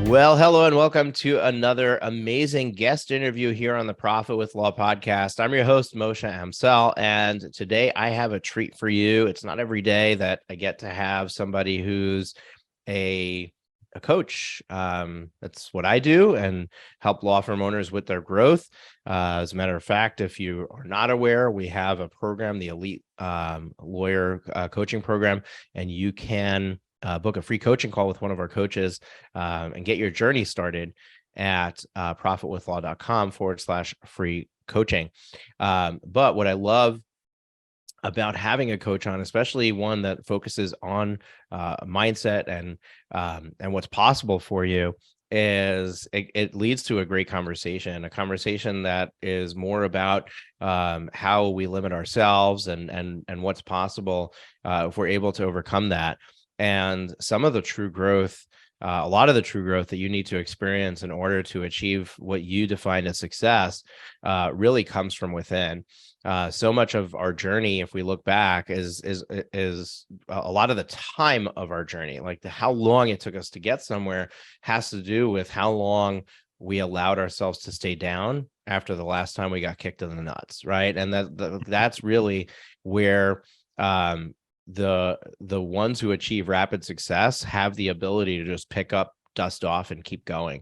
Well, hello and welcome to another amazing guest interview here on the Profit with Law podcast. I'm your host, Moshe Amsel, and today I have a treat for you. It's not every day that I get to have somebody who's a coach. That's what I do and help law firm owners with their growth. As a matter of fact, if you are not aware, we have a program, the Elite Lawyer Coaching Program, and you can book a free coaching call with one of our coaches and get your journey started at profitwithlaw.com/free coaching. But what I love about having a coach on, especially one that focuses on mindset and what's possible for you, is it leads to a great conversation, a conversation that is more about how we limit ourselves and what's possible if we're able to overcome that. And some of the true growth, a lot of the true growth that you need to experience in order to achieve what you define as success really comes from within. So much of our journey, if we look back, is a lot of the time of our journey, like how long it took us to get somewhere, has to do with how long we allowed ourselves to stay down after the last time we got kicked in the nuts, right? And that's really where the ones who achieve rapid success have the ability to just pick up, dust off, and keep going.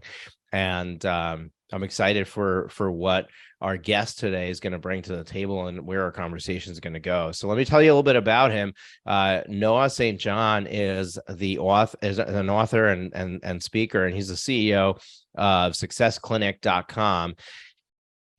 And I'm excited for what our guest today is going to bring to the table and where our conversation is going to go. So let me tell you a little bit about him. Noah St. John is an author and speaker, and he's the CEO of SuccessClinic.com.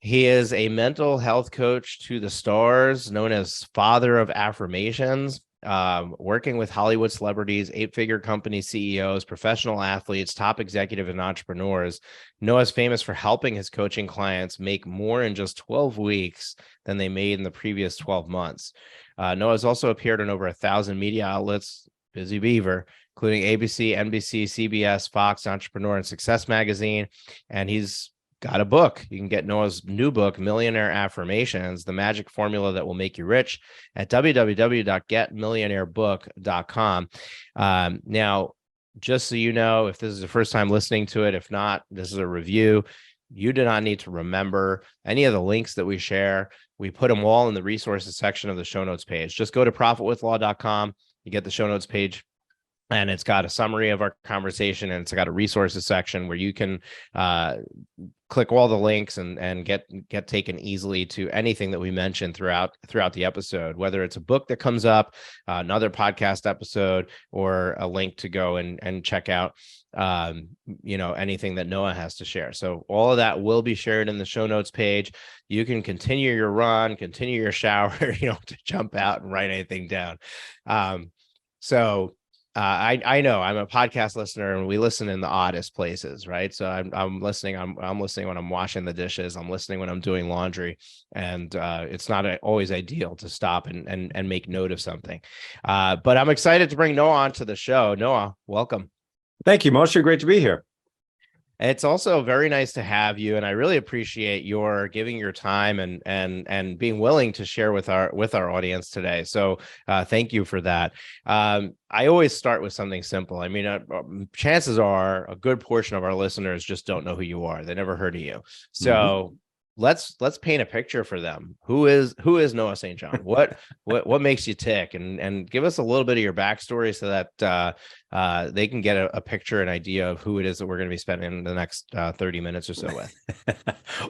He is a mental health coach to the stars, known as father of affirmations, working with Hollywood celebrities, 8-figure company CEOs, professional athletes, top executive and entrepreneurs. Noah's famous for helping his coaching clients make more in just 12 weeks than they made in the previous 12 months. Noah's also appeared on over 1,000 media outlets, busy beaver, including ABC, NBC, CBS, Fox, Entrepreneur, and Success Magazine. And he's got a book. You can get Noah's new book, Millionaire Affirmations, the magic formula that will make you rich, at www.getmillionairebook.com. Now, just so you know, if this is the first time listening to it, if not, this is a review. You do not need to remember any of the links that we share. We put them all in the resources section of the show notes page. Just go to profitwithlaw.com. You get the show notes page, and it's got a summary of our conversation, and it's got a resources section where you can click all the links and get taken easily to anything that we mentioned throughout the episode, whether it's a book that comes up, another podcast episode, or a link to go and check out anything that Noah has to share. So all of that will be shared in the show notes page. You can continue your run, continue your shower, to jump out and write anything down. I know I'm a podcast listener, and we listen in the oddest places, right? So I'm listening. I'm listening when I'm washing the dishes. I'm listening when I'm doing laundry, and it's not always ideal to stop and make note of something. But I'm excited to bring Noah onto the show. Noah, welcome. Thank you, Moshe. Great to be here. It's also very nice to have you, and I really appreciate your giving your time and being willing to share with our audience today. So thank you for that. I always start with something simple. I mean, chances are a good portion of our listeners just don't know who you are. They never heard of you. So let's paint a picture for them. Who is Noah St. John? What makes you tick? And give us a little bit of your backstory so that they can get a picture, an idea of who it is that we're going to be spending the next 30 minutes or so with.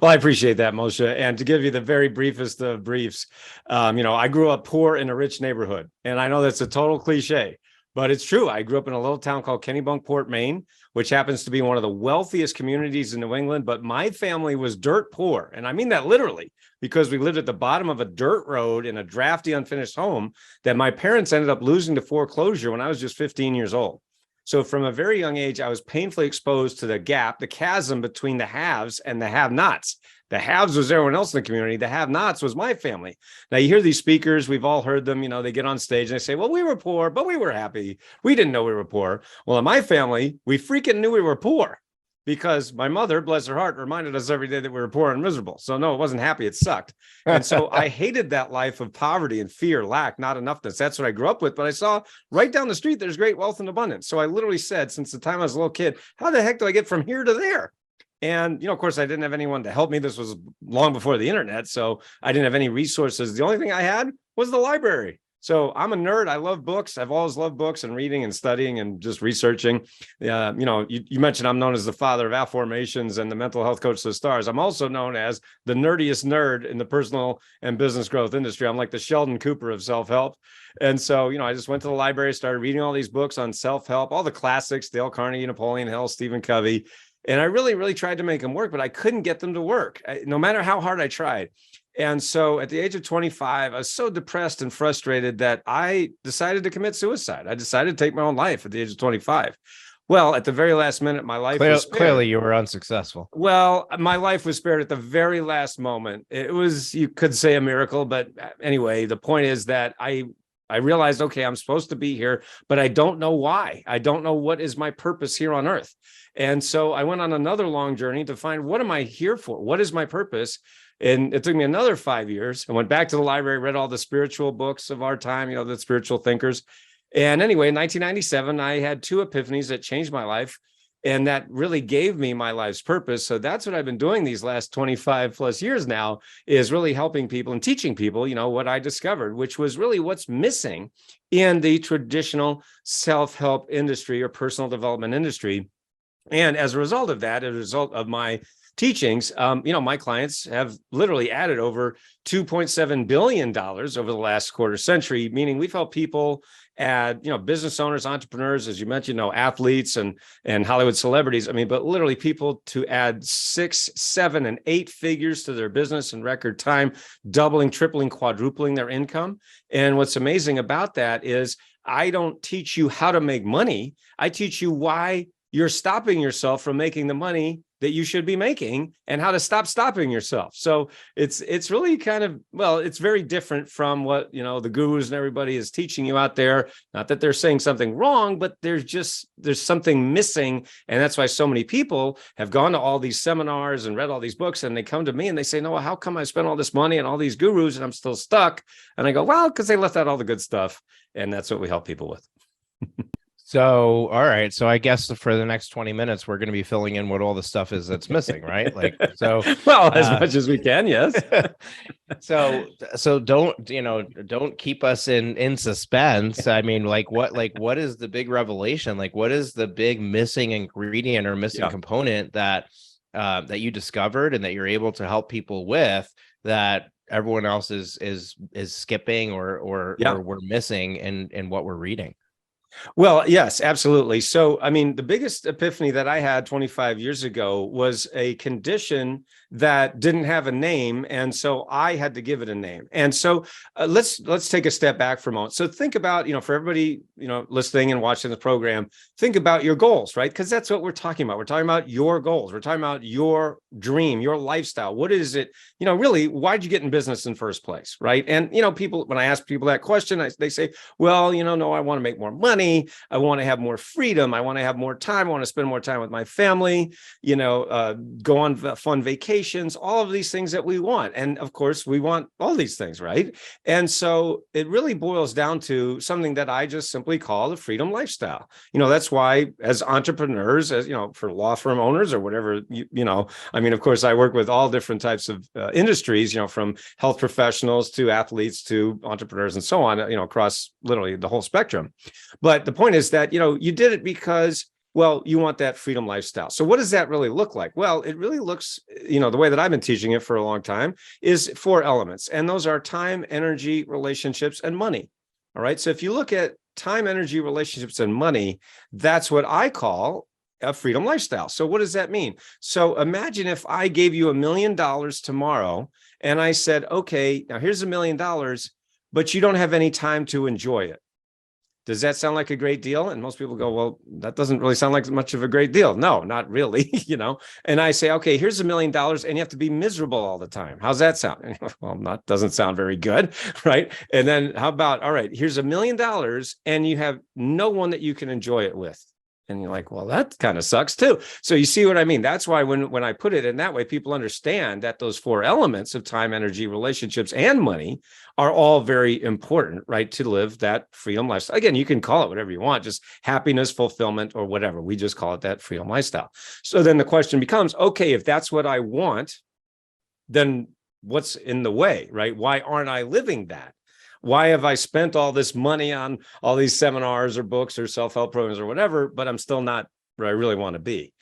Well, I appreciate that, Moshe. And to give you the very briefest of briefs, I grew up poor in a rich neighborhood, and I know that's a total cliche, but it's true. I grew up in a little town called Kennebunkport, Maine, which happens to be one of the wealthiest communities in New England. But my family was dirt poor. And I mean that literally, because we lived at the bottom of a dirt road in a drafty, unfinished home that my parents ended up losing to foreclosure when I was just 15 years old. So from a very young age, I was painfully exposed to the gap, the chasm between the haves and the have-nots. The haves was everyone else in the community. The have-nots was my family. Now, you hear these speakers, we've all heard them, they get on stage and they say, well, we were poor, but we were happy. We didn't know we were poor. Well, in my family, we freaking knew we were poor, because my mother, bless her heart, reminded us every day that we were poor and miserable. So no, it wasn't happy. It sucked. And so I hated that life of poverty and fear, lack, not enoughness. That's what I grew up with. But I saw right down the street, there's great wealth and abundance. So I literally said, since the time I was a little kid, how the heck do I get from here to there? And, of course, I didn't have anyone to help me. This was long before the internet. So I didn't have any resources. The only thing I had was the library. So I'm a nerd. I love books. I've always loved books and reading and studying and just researching. You mentioned I'm known as the father of Afformations and the mental health coach to the stars. I'm also known as the nerdiest nerd in the personal and business growth industry. I'm like the Sheldon Cooper of self-help. And so, I just went to the library, started reading all these books on self-help, all the classics, Dale Carnegie, Napoleon Hill, Stephen Covey. And I really, really tried to make them work, but I couldn't get them to work, no matter how hard I tried. And so at the age of 25, I was so depressed and frustrated that I decided to commit suicide. I decided to take my own life at the age of 25. Well, at the very last minute, my life was spared. Clearly you were unsuccessful. Well, my life was spared at the very last moment. It was, you could say, a miracle. But anyway, the point is that I realized, okay, I'm supposed to be here, but I don't know why. I don't know what is my purpose here on earth. And so I went on another long journey to find, what am I here for? What is my purpose? And it took me another 5 years. I went back to the library, read all the spiritual books of our time, the spiritual thinkers. And anyway, in 1997, I had two epiphanies that changed my life. And that really gave me my life's purpose. So that's what I've been doing these last 25 plus years now, is really helping people and teaching people, what I discovered, which was really what's missing in the traditional self-help industry or personal development industry. And as a result of that, as a result of my teachings, my clients have literally added over $2.7 billion over the last quarter century, meaning we've helped people add, business owners, entrepreneurs, as you mentioned, athletes and Hollywood celebrities. But literally people to add 6, 7, and 8 figures to their business in record time, doubling, tripling, quadrupling their income. And what's amazing about that is I don't teach you how to make money. I teach you why you're stopping yourself from making the money that you should be making and how to stop stopping yourself. So it's really kind of, it's very different from what, the gurus and everybody is teaching you out there. Not that they're saying something wrong, but there's something missing. And that's why so many people have gone to all these seminars and read all these books, and they come to me and they say, Noah, how come I spent all this money and all these gurus and I'm still stuck? And I go, well, because they left out all the good stuff. And that's what we help people with. So, all right. So I guess for the next 20 minutes, we're going to be filling in what all the stuff is that's missing, right? Well, as much as we can. Yes. So don't keep us in suspense. What is the big revelation? What is the big missing ingredient or missing component that you discovered and that you're able to help people with, that everyone else is skipping or we're missing in what we're reading? Well, yes, absolutely. So, the biggest epiphany that I had 25 years ago was a condition that didn't have a name. And so I had to give it a name. And so let's take a step back for a moment. So think about, for everybody, listening and watching the program, think about your goals, right? Because that's what we're talking about. We're talking about your goals. We're talking about your dream, your lifestyle. What is it? Really, why'd you get in business in the first place, right? And, people, when I ask people that question, they say, well, no, I want to make more money. I want to have more freedom. I want to have more time. I want to spend more time with my family, go on fun vacations, all of these things that we want. And of course, we want all these things, right? And so it really boils down to something that I just simply call the freedom lifestyle. That's why as entrepreneurs, as for law firm owners or whatever, of course, I work with all different types of industries, from health professionals to athletes to entrepreneurs and so on, across literally the whole spectrum. But the point is that, you did it because, you want that freedom lifestyle. So what does that really look like? Well, it really looks, the way that I've been teaching it for a long time is 4 elements. And those are time, energy, relationships, and money. All right. So if you look at time, energy, relationships, and money, that's what I call a freedom lifestyle. So what does that mean? So imagine if I gave you $1 million tomorrow and I said, okay, now here's $1 million, but you don't have any time to enjoy it. Does that sound like a great deal? And most people go, well, that doesn't really sound like much of a great deal. No, not really, And I say, okay, here's $1 million and you have to be miserable all the time. How's that sound? Well, that doesn't sound very good, right? And then how about, all right, here's $1 million and you have no one that you can enjoy it with. And you're like, well, that kind of sucks too. So you see what I mean? That's why when I put it in that way, people understand that those 4 elements of time, energy, relationships, and money are all very important, right? To live that freedom lifestyle. Again, you can call it whatever you want, just happiness, fulfillment, or whatever. We just call it that freedom lifestyle. So then the question becomes, okay, if that's what I want, then what's in the way, right? Why aren't I living that? Why have I spent all this money on all these seminars or books or self-help programs or whatever, but I'm still not where I really want to be?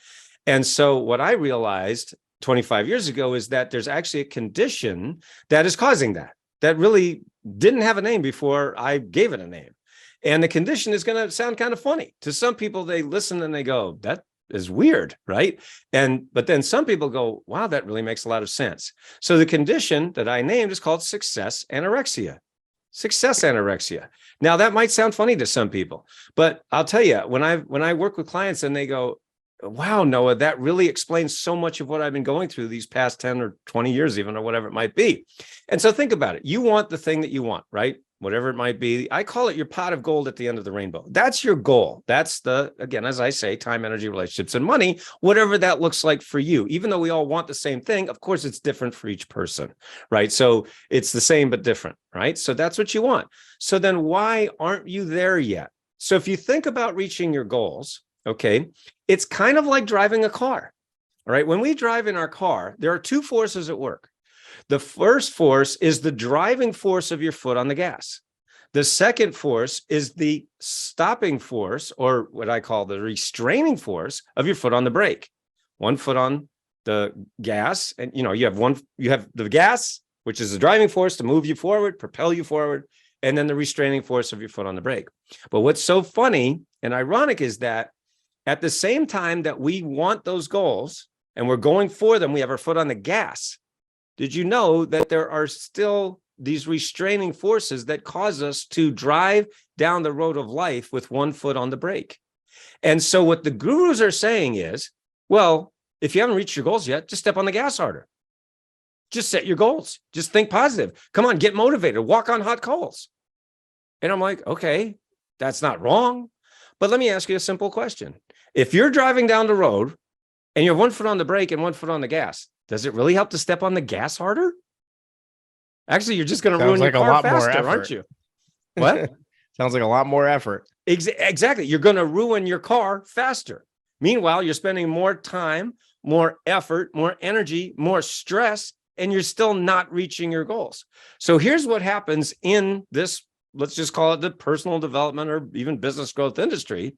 And so what I realized 25 years ago is that there's actually a condition that is causing that, that really didn't have a name before I gave it a name. And the condition is going to sound kind of funny. To some people, they listen and they go, that is weird, right? But then some people go, wow, that really makes a lot of sense. So the condition that I named is called success anorexia. Success anorexia. Now that might sound funny to some people, but I'll tell you, when I work with clients and they go, wow, Noah, that really explains so much of what I've been going through these past 10 or 20 years, even, or whatever it might be. And so think about it. You want the thing that you want, right? Whatever it might be. I call it your pot of gold at the end of the rainbow. That's your goal. That's again, as I say, time, energy, relationships, and money, whatever that looks like for you. Even though we all want the same thing, of course, it's different for each person, right? So it's the same, but different, right? So that's what you want. So then why aren't you there yet? So if you think about reaching your goals, okay, it's kind of like driving a car, all right? When we drive in our car, there are 2 forces at work. The first force is the driving force of your foot on the gas. The second force is the stopping force, or what I call the restraining force of your foot on the brake. One foot on the gas, and you have the gas, which is the driving force to move you forward, propel you forward, and then the restraining force of your foot on the brake. But what's so funny and ironic is that at the same time that we want those goals and we're going for them, we have our foot on the gas. Did you know that there are still these restraining forces that cause us to drive down the road of life with one foot on the brake? And so what the gurus are saying is, well, if you haven't reached your goals yet, just step on the gas harder. Just set your goals. Just think positive. Come on, get motivated. Walk on hot coals. And I'm like, okay, that's not wrong. But let me ask you a simple question. If you're driving down the road and you have one foot on the brake and one foot on the gas, does it really help to step on the gas harder? Actually, you're just going to ruin your car faster, aren't you? What? Sounds like a lot more effort. Exactly. You're going to ruin your car faster. Meanwhile, you're spending more time, more effort, more energy, more stress, and you're still not reaching your goals. So here's what happens in this, let's just call it the personal development or even business growth industry.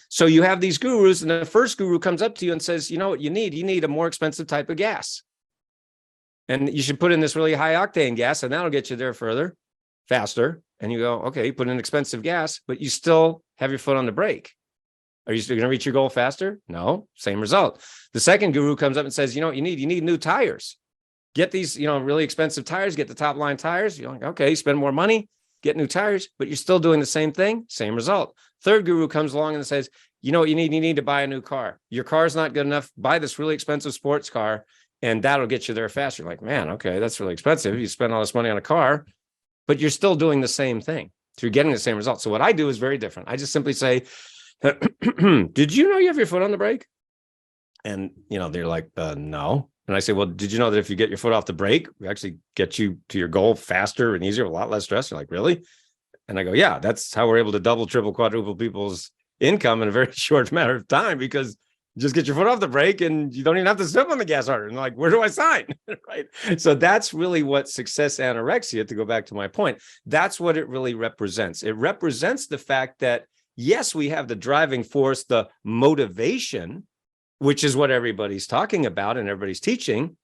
So you have these gurus, and the first guru comes up to you and says, you know what you need? You need a more expensive type of gas. And you should put in this really high octane gas, and that'll get you there faster. And you go, okay, you put in expensive gas, but you still have your foot on the brake. Are you still going to reach your goal faster? No, same result. The second guru comes up and says, you know what you need? You need new tires. Get these, really expensive tires, get the top line tires. You're like, okay, spend more money, get new tires, but you're still doing the same thing, same result. Third guru comes along and says, you know what you need? You need to buy a new car. Your car's not good enough. Buy this really expensive sports car, and that'll get you there faster. You're like, man, okay, that's really expensive. You spend all this money on a car, but you're still doing the same thing. So you're getting the same result. So what I do is very different. I just simply say, did you know you have your foot on the brake? And, they're like, no. And I say, well, did you know that if you get your foot off the brake, we actually get you to your goal faster and easier, a lot less stress? You're like, really? And I go, yeah, that's how we're able to double, triple, quadruple people's income in a very short matter of time, because you just get your foot off the brake and you don't even have to step on the gas harder. And like, where do I sign? Right. So that's really what success anorexia, to go back to my point, that's what it really represents. It represents the fact that, yes, we have the driving force, the motivation, which is what everybody's talking about and everybody's teaching,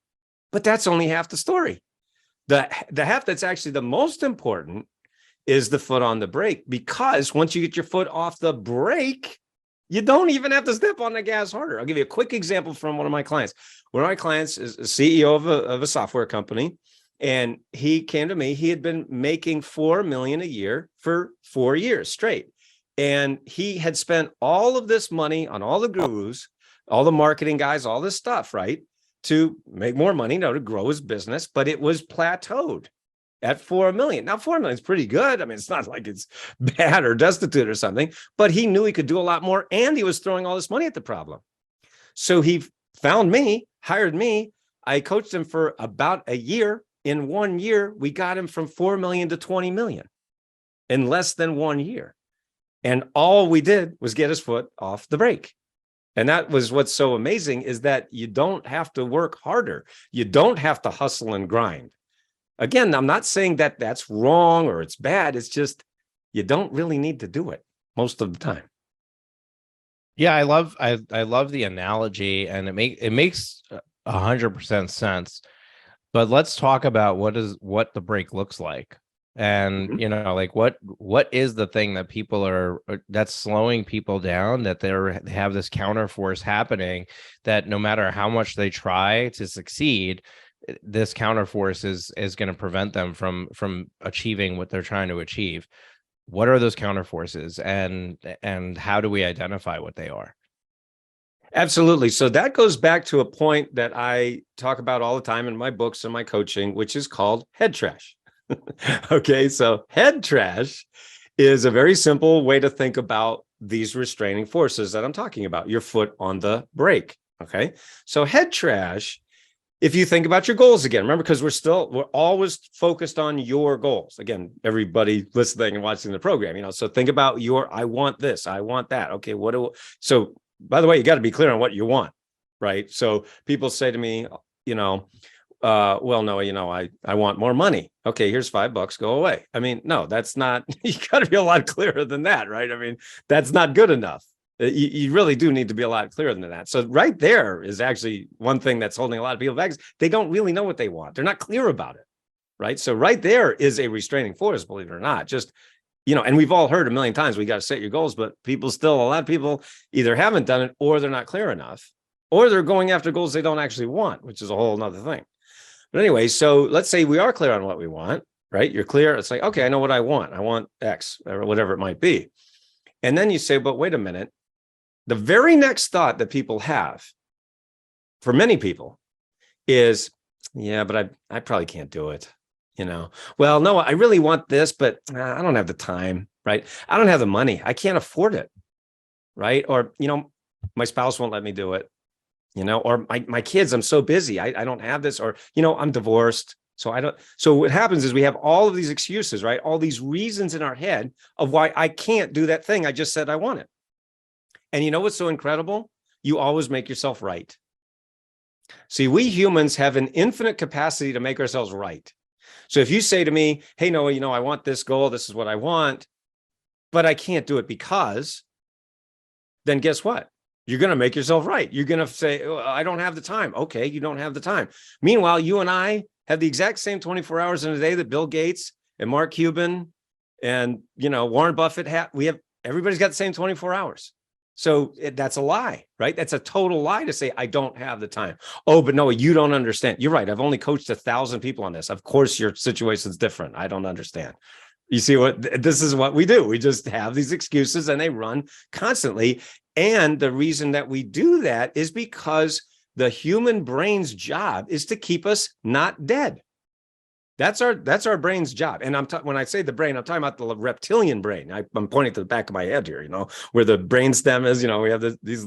but that's only half the story. The half that's actually the most important is the foot on the brake, because once you get your foot off the brake, you don't even have to step on the gas harder. I'll give you a quick example from one of my clients. One of my clients is a CEO of a software company, and he came to me. He had been making $4 million a year for 4 years straight. And he had spent all of this money on all the gurus, all the marketing guys, all this stuff, right, to make more money, to grow his business, but it was plateaued. at 4 million. Now, 4 million is pretty good. I mean, it's not like it's bad or destitute or something, but he knew he could do a lot more, and he was throwing all this money at the problem. So he found me, hired me. I coached him for about a year. In 1 year, we got him from 4 million to 20 million in less than 1 year. And all we did was get his foot off the brake. And that was what's so amazing, is that you don't have to work harder. You don't have to hustle and grind. Again, I'm not saying that that's wrong or it's bad. It's just, you don't really need to do it most of the time. Yeah, I love the analogy, and it makes 100% sense. But let's talk about what the break looks like. And like what is the thing that people that's slowing people down, that they have this counter force happening, that no matter how much they try to succeed, this counter force is going to prevent them from achieving what they're trying to achieve. What are those counter forces, and how do we identify what they are? Absolutely. So that goes back to a point that I talk about all the time in my books and my coaching, which is called head trash. Okay, so head trash is a very simple way to think about these restraining forces that I'm talking about, your foot on the brake. Okay, so head trash, if you think about your goals again, remember, because we're always focused on your goals. Again, everybody listening and watching the program, so think about I want this, I want that. Okay, so by the way, you got to be clear on what you want, right? So people say to me, well, no, I want more money. Okay, here's $5, go away. I mean, no, that's not, you got to be a lot clearer than that, right? I mean, that's not good enough. You really do need to be a lot clearer than that. So right there is actually one thing that's holding a lot of people back. They don't really know what they want. They're not clear about it, right? So right there is a restraining force, believe it or not. Just, and we've all heard a million times, we got to set your goals, but a lot of people either haven't done it, or they're not clear enough, or they're going after goals they don't actually want, which is a whole nother thing. But anyway, so let's say we are clear on what we want, right? You're clear. It's like, okay, I know what I want. I want X, or whatever it might be. And then you say, but wait a minute. The very next thought that people have, for many people, is, yeah, but I probably can't do it. Well, no, I really want this, but I don't have the time, right? I don't have the money. I can't afford it, right? Or, my spouse won't let me do it. Or my kids, I'm so busy. I don't have this, or, I'm divorced. So I don't. So what happens is we have all of these excuses, right? All these reasons in our head of why I can't do that thing I just said I wanted. And you know what's so incredible? You always make yourself right. See, we humans have an infinite capacity to make ourselves right. So if you say to me, hey, Noah, I want this goal. This is what I want, but I can't do it because, then guess what? You're going to make yourself right. You're going to say, oh, I don't have the time. Okay, you don't have the time. Meanwhile, you and I have the exact same 24 hours in a day that Bill Gates and Mark Cuban and, Warren Buffett have. Everybody's got the same 24 hours. So that's a lie, right? That's a total lie to say, I don't have the time. Oh, but no, you don't understand. You're right. I've only coached 1,000 people on this. Of course, your situation's different. I don't understand. You see this is what we do. We just have these excuses, and they run constantly. And the reason that we do that is because the human brain's job is to keep us not dead. That's our brain's job. And when I say the brain, I'm talking about the reptilian brain. I'm pointing to the back of my head here, where the brainstem is. We have these,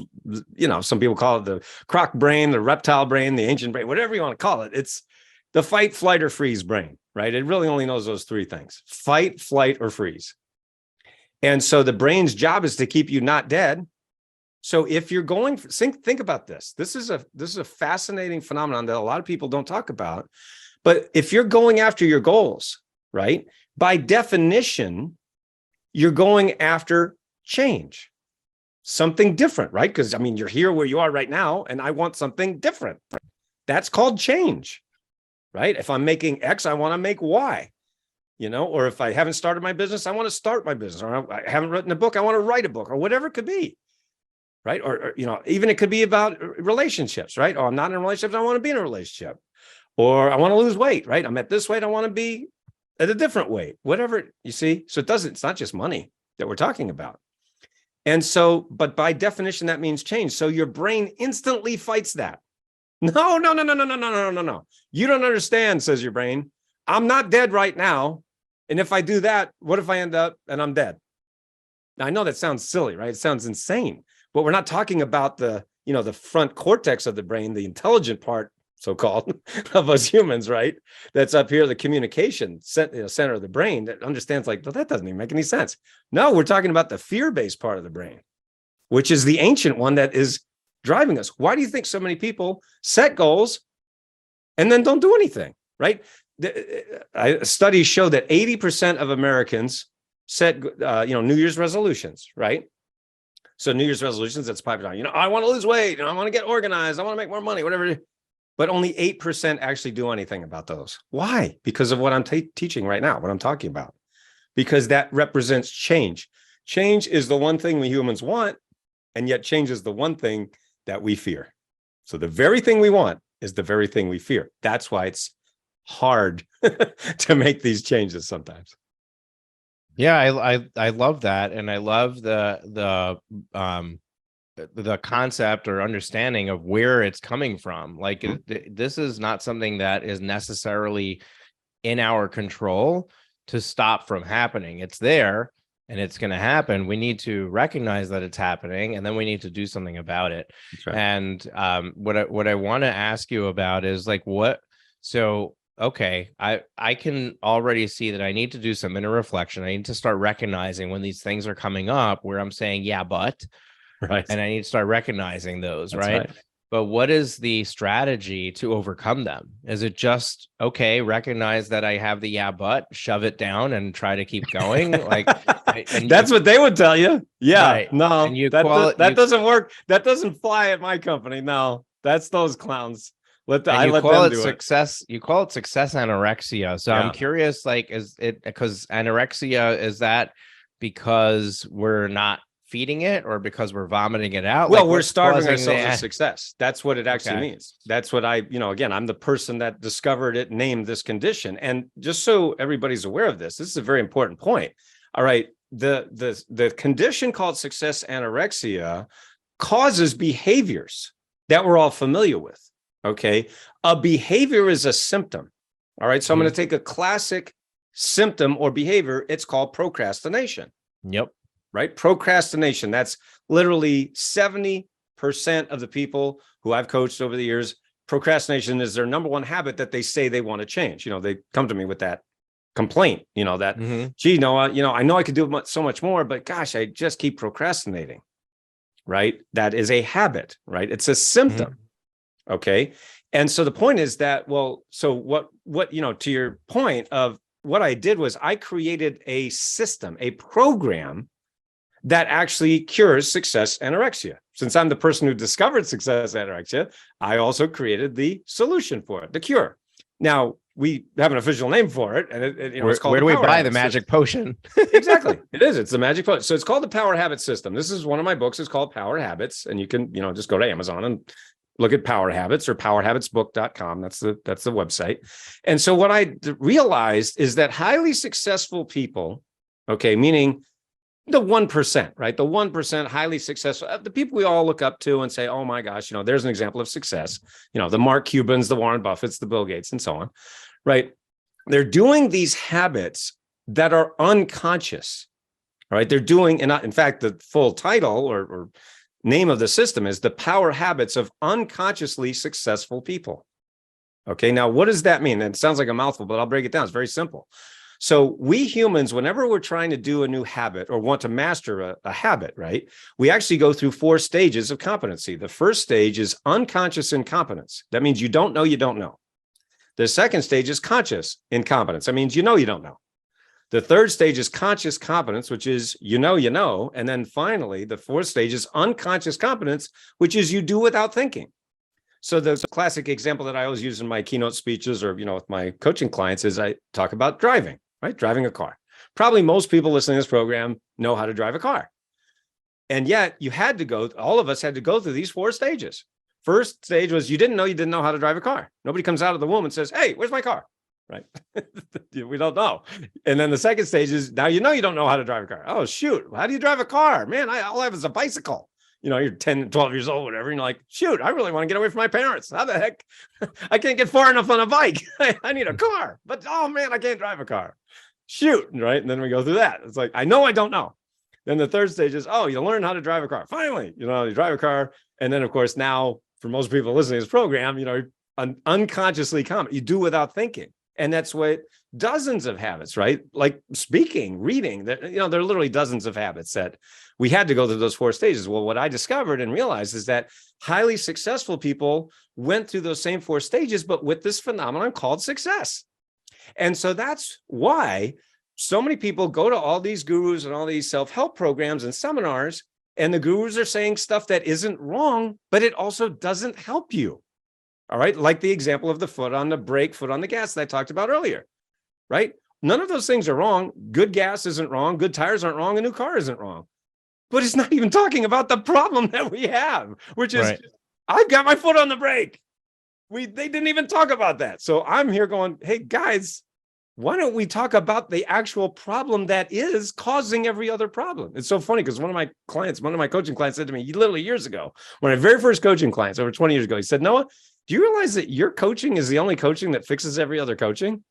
some people call it the croc brain, the reptile brain, the ancient brain, whatever you want to call it. It's the fight, flight, or freeze brain, right? It really only knows those three things: fight, flight, or freeze. And so the brain's job is to keep you not dead. So if you're going, think about this. This is a fascinating phenomenon that a lot of people don't talk about. But if you're going after your goals, right, by definition, you're going after change, something different, right? Because, you're here where you are right now, and I want something different. That's called change, right? If I'm making X, I want to make Y, or if I haven't started my business, I want to start my business, or I haven't written a book, I want to write a book, or whatever it could be, right? Or even it could be about relationships, right? Oh, I'm not in a relationship, I want to be in a relationship. Or I want to lose weight, right? I'm at this weight, I want to be at a different weight, whatever, you see? So it's not just money that we're talking about. And so, but by definition, that means change. So your brain instantly fights that. No. You don't understand, says your brain. I'm not dead right now. And if I do that, what if I end up and I'm dead? Now, I know that sounds silly, right? It sounds insane, but we're not talking about the front cortex of the brain, the intelligent part, so-called, of us humans, right? That's up here, the communication center of the brain that understands like, well, that doesn't even make any sense. No, we're talking about the fear-based part of the brain, which is the ancient one that is driving us. Why do you think so many people set goals and then don't do anything, right? Studies show that 80% of Americans set, New Year's resolutions, right? So New Year's resolutions, that's popular. I want to lose weight, I want to get organized, I want to make more money, whatever. But only 8% actually do anything about those. Why? Because of what I'm teaching right now, what I'm talking about. Because that represents change. Change is the one thing we humans want, and yet change is the one thing that we fear. So the very thing we want is the very thing we fear. That's why it's hard to make these changes sometimes. Yeah, I love that, and I love the concept or understanding of where it's coming from. Like, this is not something that is necessarily in our control to stop from happening. It's there and it's going to happen. We need to recognize that it's happening, and then we need to do something about it. Right. And what I want to ask you about is like, okay, I can already see that I need to do some inner reflection. I need to start recognizing when these things are coming up where I'm saying, yeah, but. Right. And I need to start recognizing those, right? But what is the strategy to overcome them? Is it just, okay, recognize that I have the yeah, but, shove it down and try to keep going? Like, and that's what they would tell you. Yeah. Right. No, and that doesn't work. That doesn't fly at my company. No, that's those clowns. I let them do success. You call it success anorexia. So yeah. I'm curious, like, is it because anorexia, is that because we're not feeding it or because we're vomiting it out? Well, like, we're starving ourselves of success. That's what it actually means. That's what again, I'm the person that discovered it, named this condition. And just so everybody's aware of this is a very important point. All right. The condition called success anorexia causes behaviors that we're all familiar with. Okay. A behavior is a symptom. All right. So I'm going to take a classic symptom or behavior. It's called procrastination. Yep. Right? Procrastination. That's literally 70% of the people who I've coached over the years. Procrastination is their number one habit that they say they want to change. They come to me with that complaint, that, gee, Noah, I know I could do so much more, but gosh, I just keep procrastinating. Right? That is a habit, right? It's a symptom. Okay. And so the point is that, well, so what, to your point of what I did was I created a system, a program that actually cures success anorexia. Since I'm the person who discovered success anorexia, I also created the solution for it, the cure. Now, we have an official name for it, and it's called. Where do we buy the magic potion? Exactly, it is. It's the magic potion. So it's called the Power Habit System. This is one of my books. It's called Power Habits, and you can, just go to Amazon and look at Power Habits or powerhabitsbook.com. That's the website. And so what I realized is that highly successful people, okay, meaning the 1%, right? The 1% highly successful, the people we all look up to and say, oh my gosh, there's an example of success, the Mark Cubans, the Warren Buffetts, the Bill Gates, and so on, right? They're doing these habits that are unconscious, right? They're doing, and in fact, the full title or name of the system is the Power Habits of Unconsciously Successful People. Okay, now what does that mean? And it sounds like a mouthful, but I'll break it down. It's very simple. So we humans, whenever we're trying to do a new habit or want to master a habit, right, we actually go through 4 stages of competency. The first stage is unconscious incompetence. That means you don't know you don't know. The second stage is conscious incompetence. That means you know you don't know. The third stage is conscious competence, which is you know. And then finally, the fourth stage is unconscious competence, which is you do without thinking. So the classic example that I always use in my keynote speeches or, with my coaching clients is I talk about driving, right? Driving a car. Probably most people listening to this program know how to drive a car. And yet all of us had to go through these 4 stages. First stage was you didn't know how to drive a car. Nobody comes out of the womb and says, hey, where's my car? Right? We don't know. And then the second stage is now you don't know how to drive a car. Oh, shoot. How do you drive a car? Man, all I have is a bicycle. you're 10, 12 years old, whatever. And you're like, shoot, I really want to get away from my parents. How the heck? I can't get far enough on a bike. I need a car, but oh man, I can't drive a car. Shoot, right? And then we go through that. It's like, I know I don't know. Then the third stage is, oh, you learn how to drive a car. Finally, you drive a car. And then, of course, now for most people listening to this program, unconsciously comment. You do without thinking. And that's what dozens of habits, right? Like speaking, reading, there are literally dozens of habits that we had to go through those 4 stages. Well, what I discovered and realized is that highly successful people went through those same 4 stages, but with this phenomenon called success. And so that's why so many people go to all these gurus and all these self-help programs and seminars, and the gurus are saying stuff that isn't wrong, but it also doesn't help you. All right. Like the example of the foot on the brake, foot on the gas that I talked about earlier, right? None of those things are wrong. Good gas isn't wrong. Good tires aren't wrong. A new car isn't wrong. But it's not even talking about the problem that we have, which is right. I've got my foot on the brake. They didn't even talk about that. So I'm here going, hey, guys, why don't we talk about the actual problem that is causing every other problem? It's so funny because one of my coaching clients said to me literally years ago, one of my very first coaching clients over 20 years ago, he said, Noah, do you realize that your coaching is the only coaching that fixes every other coaching?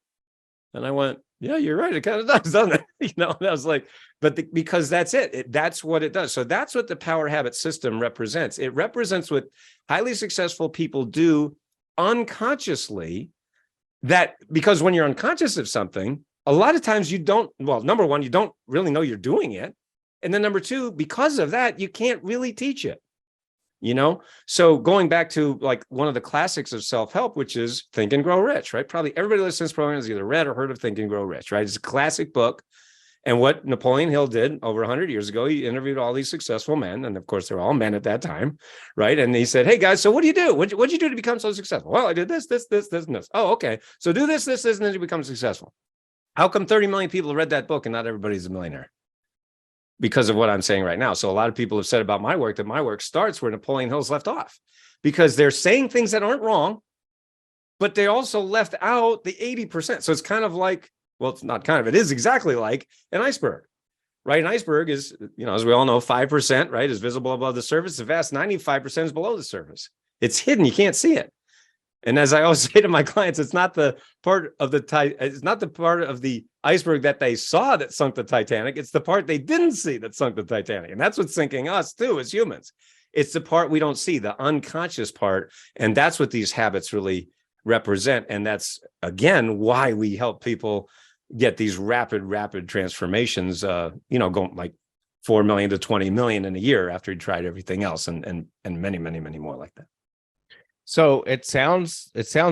And I went, yeah, you're right. It kind of does, doesn't it? And I was like, because that's it. That's what it does. So that's what the power habit system represents. It represents what highly successful people do unconsciously, because when you're unconscious of something, a lot of times number one, you don't really know you're doing it. And then number two, because of that, you can't really teach it. So going back to like one of the classics of self-help, which is Think and Grow Rich, right? Probably everybody listening to this program has either read or heard of Think and Grow Rich, right? It's a classic book. And what Napoleon Hill did over 100 years ago, he interviewed all these successful men. And of course, they're all men at that time, right? And he said, hey guys, so what do you do? What'd you do to become so successful? Well, I did this, and this. Oh, okay. So do this, and then you become successful. How come 30 million people read that book and not everybody's a millionaire? Because of what I'm saying right now. So a lot of people have said about my work that my work starts where Napoleon Hill's left off, because they're saying things that aren't wrong, but they also left out the 80%. So it's kind of like, well, it's not kind of, it is exactly like an iceberg, right? An iceberg is, as we all know, 5%, right, is visible above the surface. The vast 95% is below the surface. It's hidden. You can't see it. And as I always say to my clients, it's not the part of the iceberg that they saw that sunk the Titanic. It's the part they didn't see that sunk the Titanic. And that's what's sinking us too as humans. It's the part we don't see, the unconscious part. And that's what these habits really represent. And that's, again, why we help people get these rapid transformations, going like 4 million to 20 million in a year after he tried everything else, and many, many, many more like that. So it sounds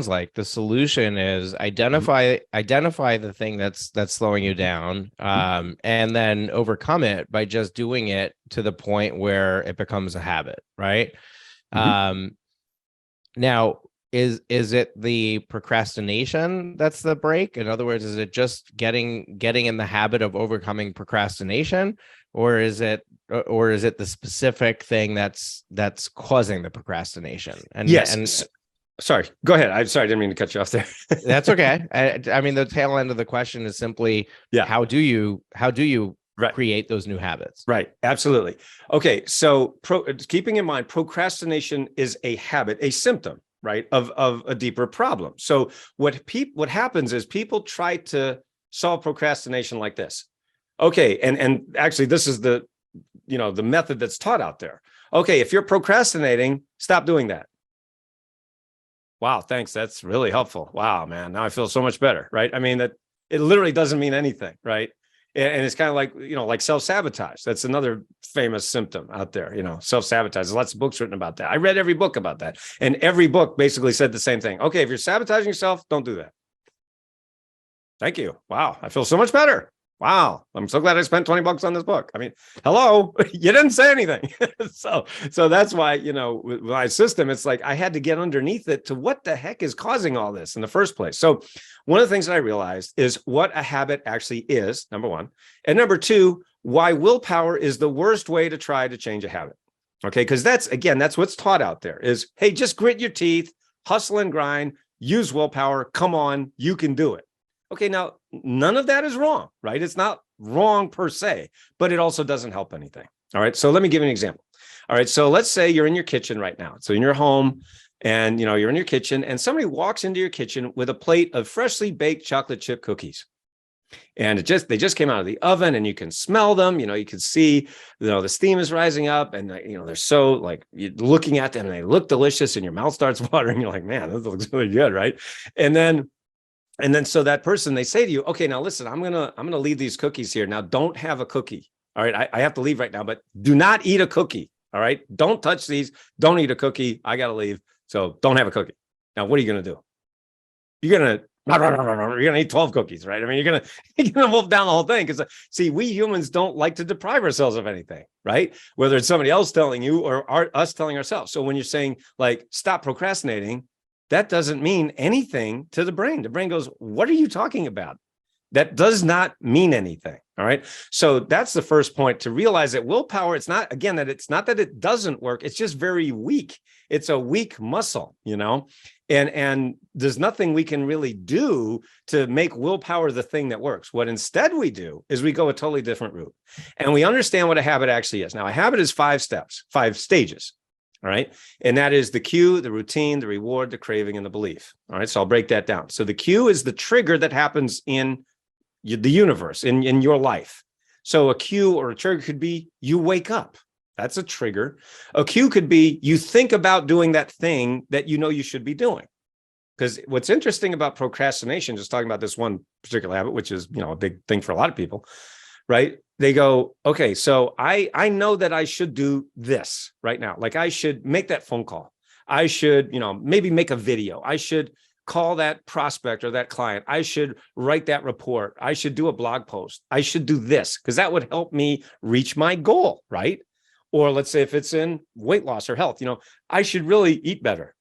like the solution is identify the thing that's slowing you down, and then overcome it by just doing it to the point where it becomes a habit, right? Mm-hmm. Now, is it the procrastination that's the break? In other words, is it just getting in the habit of overcoming procrastination, or is it the specific thing that's causing the procrastination? And yes. Sorry, go ahead. I'm sorry, I didn't mean to cut you off there. That's okay. I mean, the tail end of the question is simply, how do you create those new habits? Right. Absolutely. Okay. So keeping in mind, procrastination is a habit, a symptom, right, of a deeper problem. So what happens is people try to solve procrastination like this. Okay. And actually, this is the method that's taught out there. Okay. If you're procrastinating, stop doing that. Wow. Thanks. That's really helpful. Wow, man. Now I feel so much better. Right. I mean, that it literally doesn't mean anything. Right. And it's kind of like, like self-sabotage. That's another famous symptom out there, self-sabotage. There's lots of books written about that. I read every book about that. And every book basically said the same thing. Okay, if you're sabotaging yourself, don't do that. Thank you. Wow. I feel so much better. Wow. I'm so glad I spent $20 on this book. I mean, hello, you didn't say anything. So that's why, with my system, it's like I had to get underneath it to what the heck is causing all this in the first place. So one of the things that I realized is what a habit actually is, number one. And number two, why willpower is the worst way to try to change a habit. Okay. Because that's what's taught out there is, hey, just grit your teeth, hustle and grind, use willpower. Come on, you can do it. Okay, now none of that is wrong, right? It's not wrong per se, but it also doesn't help anything. All right, so let me give you an example. All right. So let's say you're in your kitchen right now. So in your home, and you're in your kitchen, and somebody walks into your kitchen with a plate of freshly baked chocolate chip cookies. And they just came out of the oven, and you can smell them. You can see, the steam is rising up, and they're so, like, you're looking at them and they look delicious, and your mouth starts watering. You're like, man, this looks really good, right? And then so that person, they say to you, okay, now listen, I'm gonna leave these cookies here. Now don't have a cookie. All right, I have to leave right now, but do not eat a cookie. All right, don't touch these. Don't eat a cookie. I gotta leave, so don't have a cookie. Now, what are you gonna do? You're gonna eat 12 cookies, right? I mean, you're gonna wolf down the whole thing, because see, we humans don't like to deprive ourselves of anything, right? Whether it's somebody else telling you or us telling ourselves. So when you're saying, like, stop procrastinating, that doesn't mean anything to the brain. The brain goes, what are you talking about? That does not mean anything. All right. So that's the first point, to realize that willpower, it's not that it doesn't work. It's just very weak. It's a weak muscle, and there's nothing we can really do to make willpower the thing that works. What instead we do is we go a totally different route, and we understand what a habit actually is. Now, a habit is 5 steps, 5 stages. All right. And that is the cue, the routine, the reward, the craving, and the belief. All right. So I'll break that down. So the cue is the trigger that happens in the universe, in your life. So a cue or a trigger could be you wake up. That's a trigger. A cue could be you think about doing that thing that you should be doing. Because what's interesting about procrastination, just talking about this one particular habit, which is, a big thing for a lot of people, right? They go, okay, so I know that I should do this right now. Like, I should make that phone call. I should, maybe make a video. I should call that prospect or that client. I should write that report. I should do a blog post. I should do this because that would help me reach my goal, right? Or let's say if it's in weight loss or health, I should really eat better.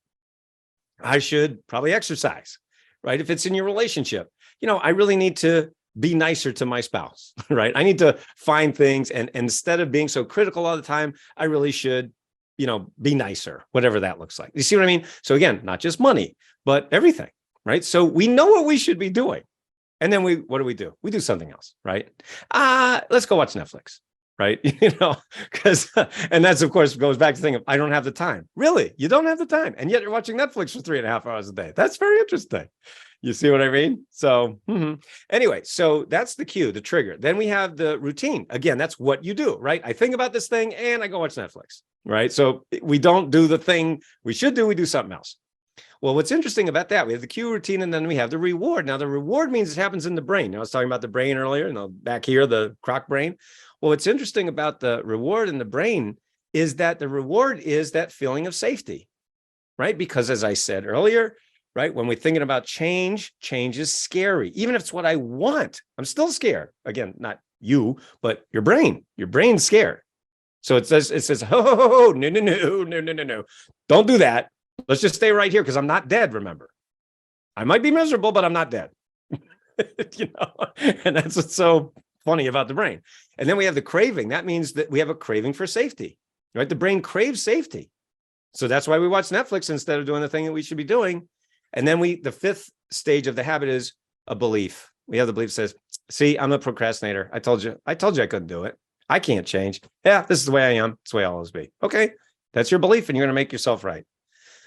I should probably exercise, right? If it's in your relationship, I really need to be nicer to my spouse, right? I need to find things, and instead of being so critical all the time, I really should, be nicer, whatever that looks like. You see what I mean? So again, not just money, but everything, right? So we know what we should be doing. And then what do? We do something else, right? Let's go watch Netflix, right? Because, and that's, of course, goes back to the thing of, I don't have the time. Really? You don't have the time. And yet you're watching Netflix for 3.5 hours a day. That's very interesting. You see what I mean? So anyway, so that's the cue, the trigger. Then we have the routine. Again, that's what you do, right? I think about this thing and I go watch Netflix, right? So we don't do the thing we should do. We do something else. Well, what's interesting about that, we have the cue, routine, and then we have the reward. Now, the reward means it happens in the brain. Now, I was talking about the brain earlier, back here, the croc brain. Well, what's interesting about the reward in the brain is that the reward is that feeling of safety, right? Because as I said earlier, right, when we're thinking about change is scary. Even if it's what I want, I'm still scared. Again, not you, but your brain. Your brain's scared. So it says, oh, no. Don't do that. Let's just stay right here because I'm not dead, remember. I might be miserable, but I'm not dead. And that's what's so funny about the brain. And then we have the craving. That means that we have a craving for safety, right? The brain craves safety. So that's why we watch Netflix instead of doing the thing that we should be doing. And then the 5th stage of the habit is a belief. We have the belief that says, see, I'm a procrastinator. I told you I couldn't do it. I can't change. Yeah, this is the way I am. It's the way I'll always be. Okay, that's your belief, and you're going to make yourself right.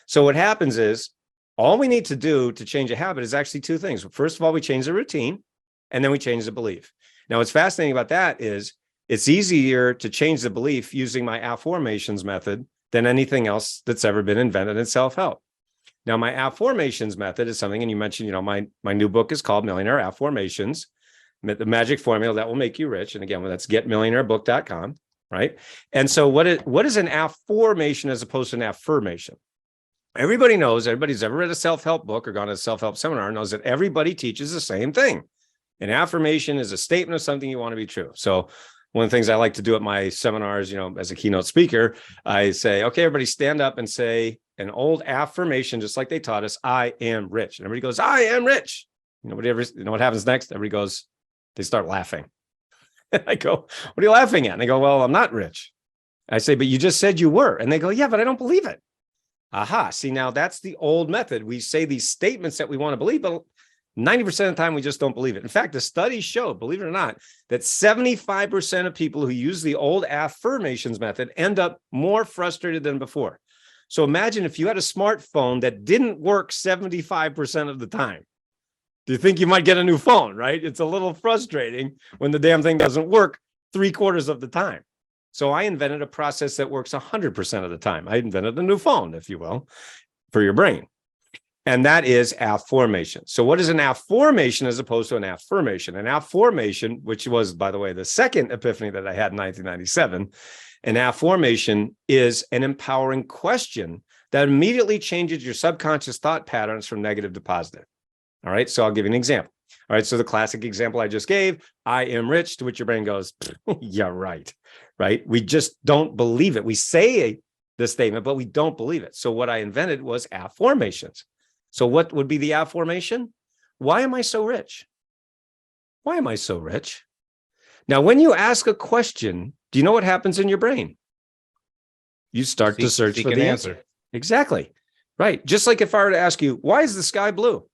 So what happens is, all we need to do to change a habit is actually 2 things. First of all, we change the routine, and then we change the belief. Now, what's fascinating about that is it's easier to change the belief using my Afformations method than anything else that's ever been invented in self-help. Now, my Afformations method is something, and you mentioned, my new book is called Millionaire Afformations, the magic formula that will make you rich. And again, that's getmillionairebook.com, right? And so what is an affirmation as opposed to an affirmation? Everybody's ever read a self-help book or gone to a self-help seminar knows that everybody teaches the same thing. An affirmation is a statement of something you want to be true. So one of the things I like to do at my seminars, as a keynote speaker, I say, okay, everybody stand up and say an old affirmation, just like they taught us, I am rich. And everybody goes, I am rich. Nobody ever, what happens next? Everybody goes, they start laughing. And I go, what are you laughing at? And they go, well, I'm not rich. I say, but you just said you were. And they go, yeah, but I don't believe it. Aha. See, now that's the old method. We say these statements that we want to believe, but 90% of the time, we just don't believe it. In fact, the studies show, believe it or not, that 75% of people who use the old affirmations method end up more frustrated than before. So imagine if you had a smartphone that didn't work 75% of the time. Do you think you might get a new phone, right? It's a little frustrating when the damn thing doesn't work 3/4 of the time. So I invented a process that works 100% of the time. I invented a new phone, if you will, for your brain. And that is affirmation. So what is an affirmation as opposed to an affirmation? An affirmation, which was, by the way, the second epiphany that I had in 1997, an affirmation is an empowering question that immediately changes your subconscious thought patterns from negative to positive. All right, so I'll give you an example. All right, so the classic example I just gave, I am rich, to which your brain goes, yeah, right? We just don't believe it. We say the statement, but we don't believe it. So what I invented was affirmations. So what would be the affirmation? Why am I so rich? Why am I so rich? Now, when you ask a question, do you know what happens in your brain? You start to search for the answer. Exactly. Right. Just like if I were to ask you, why is the sky blue?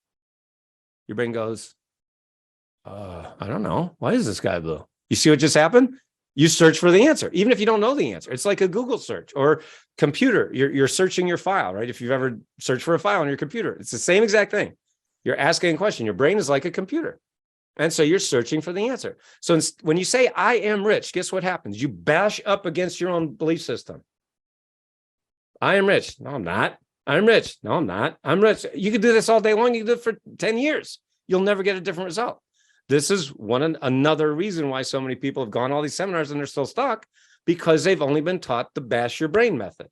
Your brain goes, I don't know. Why is the sky blue? You see what just happened? You search for the answer, even if you don't know the answer. It's like a Google search or computer. You're searching your file, right? If you've ever searched for a file on your computer, it's the same exact thing. You're asking a question. Your brain is like a computer. And so you're searching for the answer. So when you say, I am rich, guess what happens? You bash up against your own belief system. I am rich. No, I'm not. I'm rich. No, I'm not. I'm rich. You could do this all day long. You could do it for 10 years. You'll never get a different result. This is another reason why so many people have gone to all these seminars and they're still stuck, because they've only been taught the bash your brain method.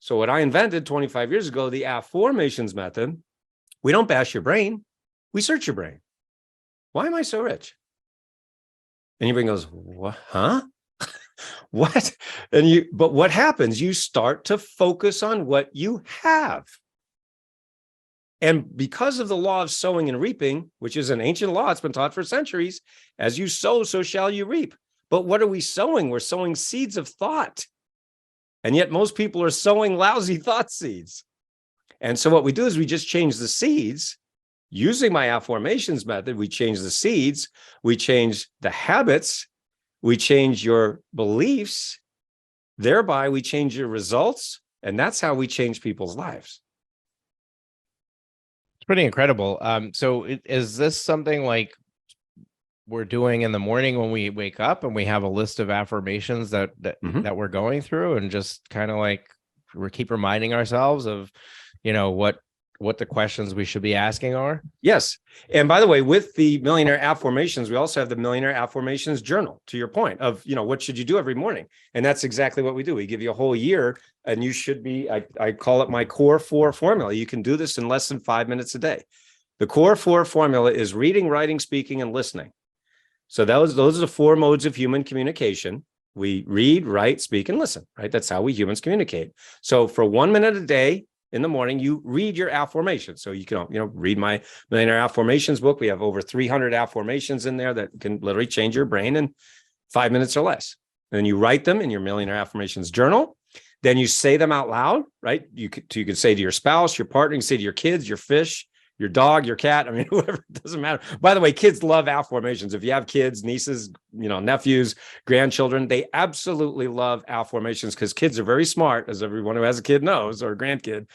So what I invented 25 years ago, the affirmations method, we don't bash your brain. We search your brain. Why am I so rich? And your brain goes, what? Huh? What? But what happens? You start to focus on what you have. And because of the law of sowing and reaping, which is an ancient law, it's been taught for centuries, as you sow, so shall you reap. But what are we sowing? We're sowing seeds of thought. And yet most people are sowing lousy thought seeds. And so what we do is we just change the seeds. Using my affirmations method, we change the seeds, we change the habits, we change your beliefs, thereby we change your results, and that's how we change people's lives. It's pretty incredible. So is this something like we're doing in the morning when we wake up and we have a list of affirmations that we're going through, and just kind of like we keep reminding ourselves of, what the questions we should be asking are? Yes. And by the way, with the Millionaire Affirmations, we also have the Millionaire Affirmations Journal, to your point of, what should you do every morning? And that's exactly what we do. We give you a whole year, and you should be, I call it my core 4 formula. You can do this in less than 5 minutes a day. The core 4 formula is reading, writing, speaking, and listening. So those are the 4 modes of human communication. We read, write, speak, and listen, right? That's how we humans communicate. So for 1 minute a day, in the morning, you read your affirmations. So you can, read my Millionaire Affirmations book. We have over 300 affirmations in there that can literally change your brain in 5 minutes or less. And then you write them in your Millionaire Affirmations journal. Then you say them out loud, right? You could say to your spouse, your partner, you can say to your kids, your fish, your dog, your cat, whoever, it doesn't matter. By the way, kids love affirmations. If you have kids, nieces, nephews, grandchildren, they absolutely love affirmations, because kids are very smart, as everyone who has a kid knows, or a grandkid,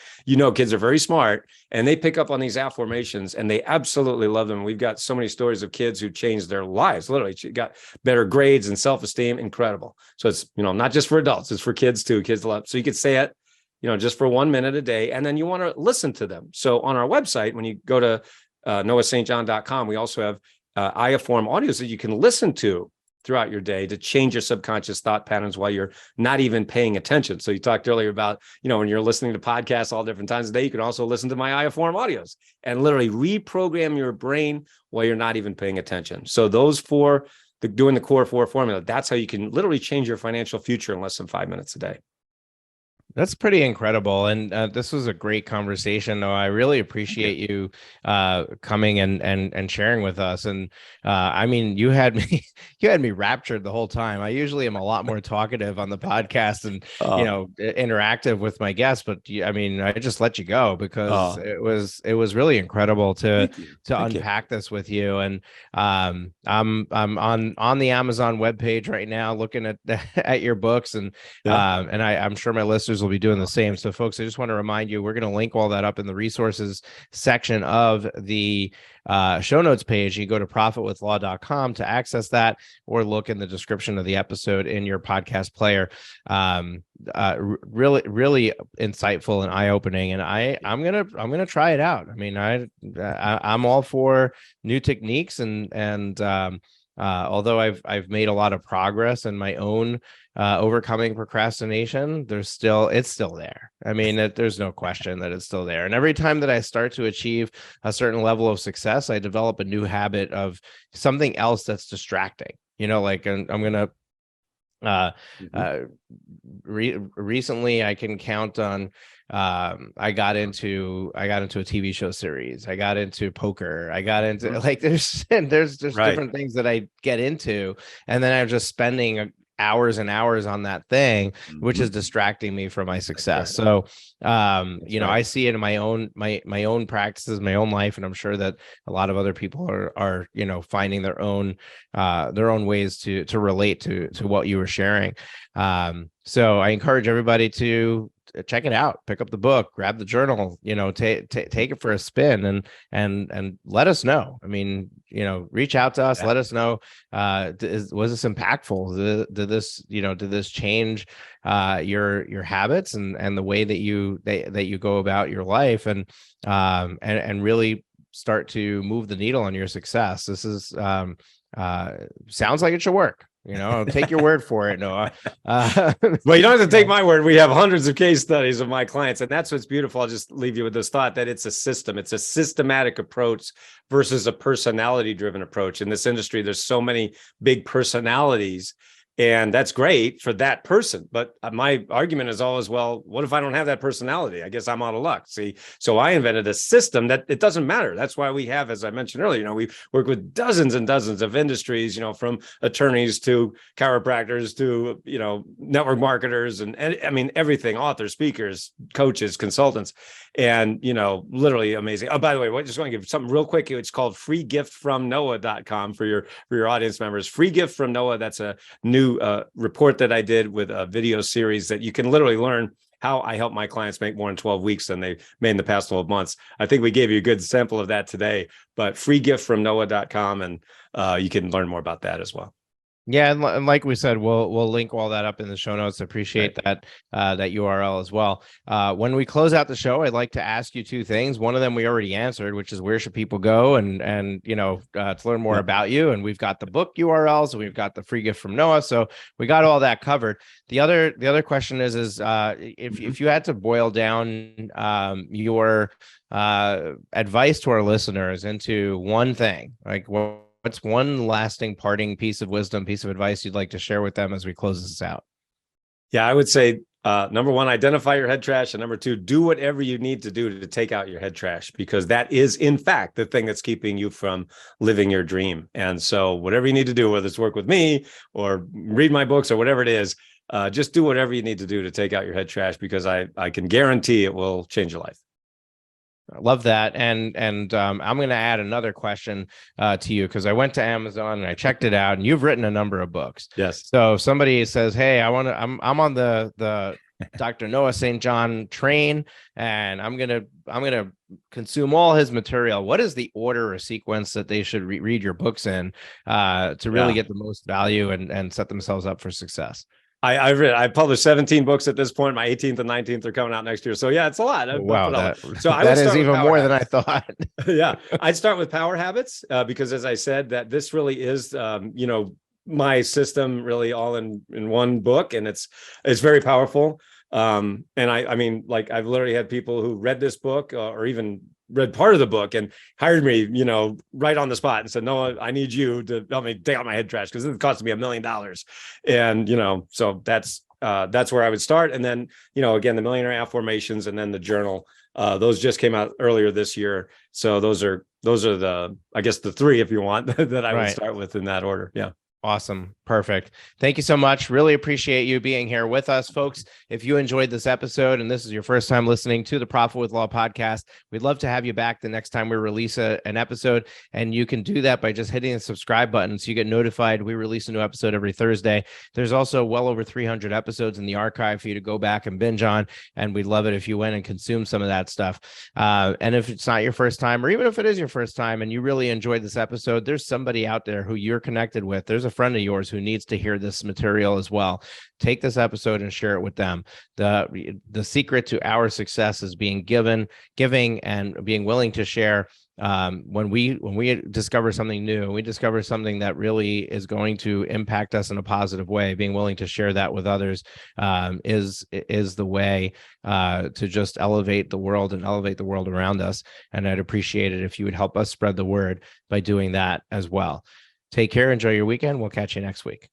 kids are very smart, and they pick up on these affirmations and they absolutely love them. We've got so many stories of kids who changed their lives, literally got better grades and self-esteem. Incredible. So it's, not just for adults, it's for kids too. Kids love. So you could say it, just for 1 minute a day, and then you want to listen to them. So on our website, when you go to noahstjohn.com, we also have iAfform audios that you can listen to throughout your day to change your subconscious thought patterns while you're not even paying attention. So you talked earlier about, when you're listening to podcasts all different times of the day, you can also listen to my iAfform audios and literally reprogram your brain while you're not even paying attention. So those 4, doing the core 4 formula, that's how you can literally change your financial future in less than 5 minutes a day. That's pretty incredible. And this was a great conversation. Though I really Thank you. appreciate you coming and sharing with us. And I mean, you had me you had me raptured the whole time. I usually am a lot more talkative on the podcast and Oh, interactive with my guests, but I mean, I just let you go because oh, it was really incredible thank you. to Thank you. unpack this with you. And I'm on the Amazon webpage right now looking at at your books, Yeah. and I'm sure my listeners will be doing the same. So, folks, I just want to remind you, we're going to link all that up in the resources section of the show notes page. You go to profitwithlaw.com to access that, or look in the description of the episode in your podcast player. Really, really insightful and eye opening, and I'm gonna try it out. I mean, I'm all for new techniques, and although I've made a lot of progress in my own overcoming procrastination, it's still there. I mean, there's no question that it's still there. And every time that I start to achieve a certain level of success, I develop a new habit of something else that's distracting. Like I'm gonna Mhm. uh recently I can count on I got into a TV show series. I got into poker. I got into Mhm. like there's just Right. different things that I get into, and then I'm just spending hours and hours on that thing, which is Mhm. distracting me from my That's success. right. So That's right. I see it in my own practices, my own life, and I'm sure that a lot of other people are finding their own ways to relate to what you were sharing. So I encourage everybody to check it out, pick up the book, grab the journal, take it for a spin, and let us know. I mean, reach out to us, Yeah. let us know. Was this impactful? Did this change your habits and the way that you go about your life, and really start to move the needle on your success? This is sounds like it should work. I'll take your word for it, Noah. Uh, Well, you don't have to you take know, my word. We have hundreds of case studies of my clients, and that's what's beautiful. I'll just leave you with this thought that it's a system. It's a systematic approach versus a personality-driven approach. In this industry, there's so many big personalities, and that's great for that person. But my argument is always, well, what if I don't have that personality? I guess I'm out of luck. See, so I invented a system that it doesn't matter. That's why we have, as I mentioned earlier, we work with dozens and dozens of industries, from attorneys to chiropractors to network marketers and I mean everything, authors, speakers, coaches, consultants, and literally amazing. Oh, by the way, I just want to give something real quick. It's called freegiftfromnoah.com for your audience members. Free gift from Noah. That's a new report that I did with a video series that you can literally learn how I help my clients make more in 12 weeks than they made in the past 12 months. I think we gave you a good sample of that today, but freegiftfromnoah.com, and you can learn more about that as well. Yeah, and like we said, we'll link all that up in the show notes. Right. Appreciate that URL as well. When we close out the show, I'd like to ask you two things. One of them we already answered, which is where should people go and to learn more Yeah. about you. And we've got the book URLs, and we've got the free gift from Noah, so we got all that covered. The other question is if you had to boil down your advice to our listeners into one thing, like what's one lasting parting piece of wisdom, piece of advice you'd like to share with them as we close this out? Yeah, I would say number one, identify your head trash. And number two, do whatever you need to do to take out your head trash, because that is, in fact, the thing that's keeping you from living your dream. And so whatever you need to do, whether it's work with me or read my books or whatever it is, just do whatever you need to do to take out your head trash, because I can guarantee it will change your life. I love that. And I'm going to add another question to you, because I went to Amazon and I checked it out, and you've written a number of books. Yes. So if somebody says, "Hey, I'm on the Dr. Noah St. John train, and I'm gonna consume all his material," what is the order or sequence that they should read your books in to really Yeah. get the most value and set themselves up for success? I've published 17 books at this point. My 18th and 19th are coming out next year. So yeah, it's a lot. Oh, But wow, so I would that is start with even Power more than I Habits. thought. Yeah, I'd start with Power Habits because, as I said, that this really is, my system really all in one book, and it's very powerful. And I mean, like, I've literally had people who read this book or even read part of the book and hired me, right on the spot and said, "No, I need you to help me take out my head trash because it cost me $1 million." And, so that's that's where I would start. And then, again, the Millionaire Afformations and then the journal. Those just came out earlier this year. So those are the, I guess, the three, if you want, that I would start with in that order. Yeah. Awesome. Perfect. Thank you so much. Really appreciate you being here with us, folks. If you enjoyed this episode and this is your first time listening to the Profit with Law podcast, we'd love to have you back the next time we release an episode. And you can do that by just hitting the subscribe button so you get notified. We release a new episode every Thursday. There's also well over 300 episodes in the archive for you to go back and binge on. And we'd love it if you went and consume some of that stuff. And if it's not your first time, or even if it is your first time and you really enjoyed this episode, there's somebody out there who you're connected with. There's a friend of yours who needs to hear this material as well. Take this episode and share it with them. The secret to our success is being giving and being willing to share. When we discover something new, we discover something that really is going to impact us in a positive way. Being willing to share that with others is the way to just elevate the world and elevate the world around us. And I'd appreciate it if you would help us spread the word by doing that as well. Take care. Enjoy your weekend. We'll catch you next week.